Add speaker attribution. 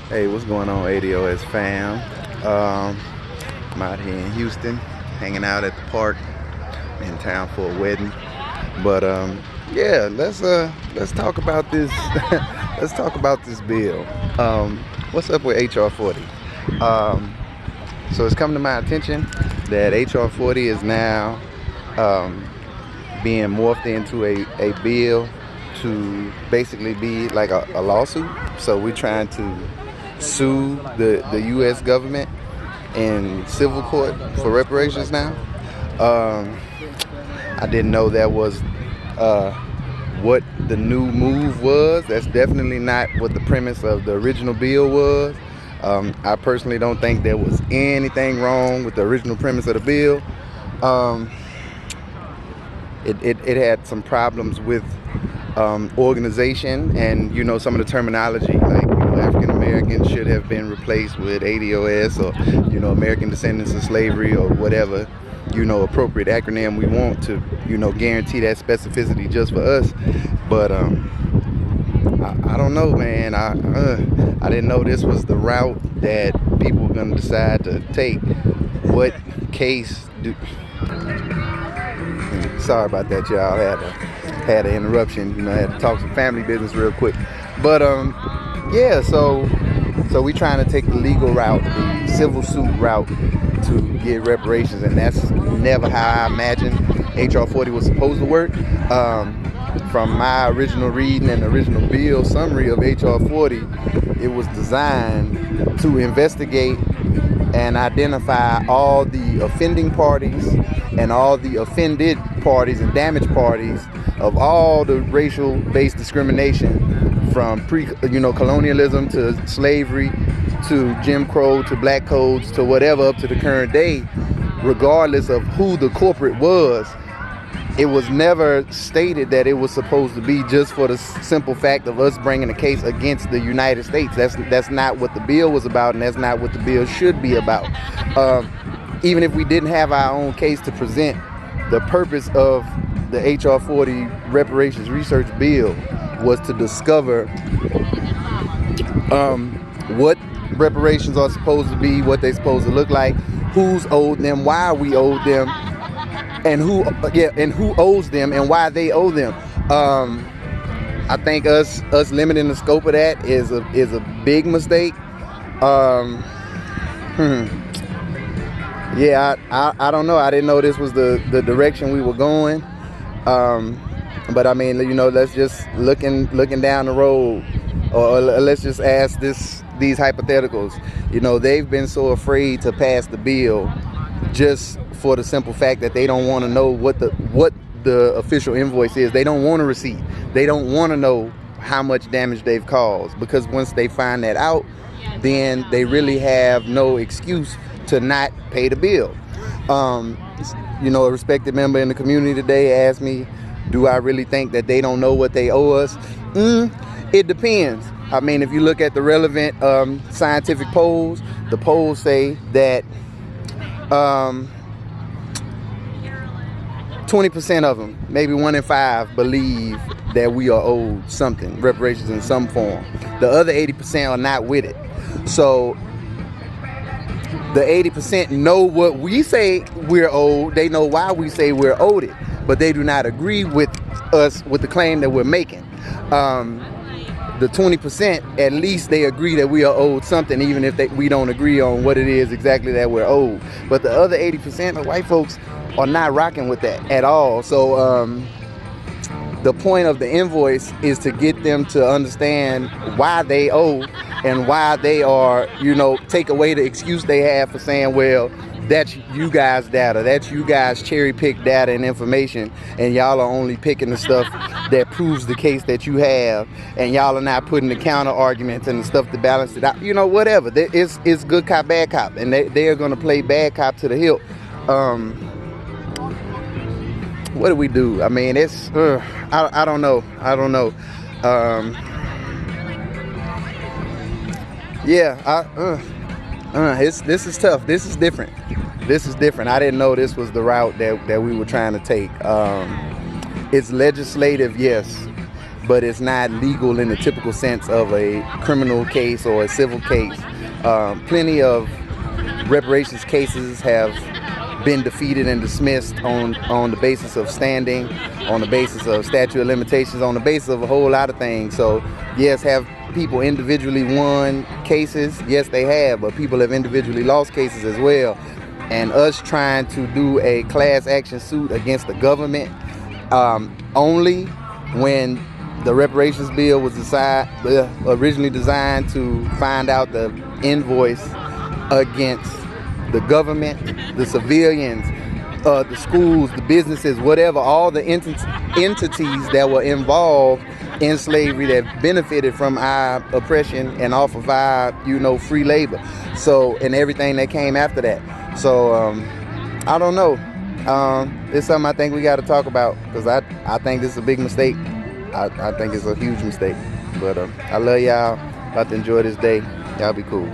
Speaker 1: Hey, what's going on, ADOS fam? I'm out here in Houston, hanging out at the park, in town for a wedding. But yeah, let's talk about this. Let's talk about this bill. What's up with HR 40? Um, so it's come to my attention that HR 40 is now being morphed into a bill to basically be like a lawsuit. So we're trying to sue the U.S. government in civil court for reparations now. I didn't know that was what the new move was. That's definitely not what the premise of the original bill was. I personally don't think there was anything wrong with the original premise of the bill. It had some problems with organization and some of the terminology, like African Americans should have been replaced with ADOS, or American descendants of slavery, or whatever appropriate acronym we want to guarantee that specificity just for us. But I don't know, man. I didn't know this was the route that people were going to decide to take. What case do... Sorry about that, y'all. Had an interruption. I had to talk some family business real quick. But yeah, so we trying to take the legal route, the civil suit route, to get reparations, and that's never how I imagined HR 40 was supposed to work. From my original reading and original bill summary of HR 40, it was designed to investigate and identify all the offending parties and all the offended parties and damaged parties of all the racial-based discrimination, from colonialism to slavery to Jim Crow to black codes to whatever up to the current day, regardless of who the corporate was. It was never stated that it was supposed to be just for the simple fact of us bringing a case against the United States. That's not what the bill was about, and that's not what the bill should be about. Even if we didn't have our own case to present, the purpose of the HR 40 reparations research bill was to discover what reparations are supposed to be, what they're supposed to look like, who's owed them, why we owed them, and who owes them and why they owe them. I think us limiting the scope of that is a big mistake. Yeah, I don't know. I didn't know this was the direction we were going. But I mean, let's just looking down the road, or let's just ask these hypotheticals. They've been so afraid to pass the bill just for the simple fact that they don't want to know what the official invoice is. They don't want a receipt. They don't want to know how much damage they've caused, because once they find that out, then they really have no excuse to not pay the bill. A respected member in the community today asked me, do I really think that they don't know what they owe us? It depends. I mean, if you look at the relevant scientific polls, the polls say that 20% of them, maybe 1 in 5, believe that we are owed something, reparations in some form. The other 80% are not with it. So the 80% know what we say we're owed. They know why we say we're owed it, but they do not agree with us with the claim that we're making. The 20%, at least they agree that we are owed something, even if we don't agree on what it is exactly that we're owed. But the other 80% of white folks are not rocking with that at all. So the point of the invoice is to get them to understand why they owe, and why they are, take away the excuse they have for saying, well, that's you guys' data, that's you guys cherry-picked data and information, and y'all are only picking the stuff that proves the case that you have, and y'all are not putting the counter arguments and the stuff to balance it out. Whatever. It's good cop, bad cop, and they are going to play bad cop to the hilt. What do we do? I mean, it's I don't know. This is tough. This is different. I didn't know this was the route that we were trying to take. It's legislative, yes, but it's not legal in the typical sense of a criminal case or a civil case. Plenty of reparations cases have been defeated and dismissed on the basis of standing, on the basis of statute of limitations, on the basis of a whole lot of things. So yes, have people individually won cases? Yes, they have, but people have individually lost cases as well. And us trying to do a class action suit against the government only when the reparations bill was originally designed to find out the invoice against the government, the civilians, the schools, the businesses, whatever, all the entities that were involved in slavery that benefited from our oppression and off of our, free labor. So, and everything that came after that. So, I don't know. It's something I think we got to talk about, because I think this is a big mistake. I think it's a huge mistake. But I love y'all. About to enjoy this day. Y'all be cool.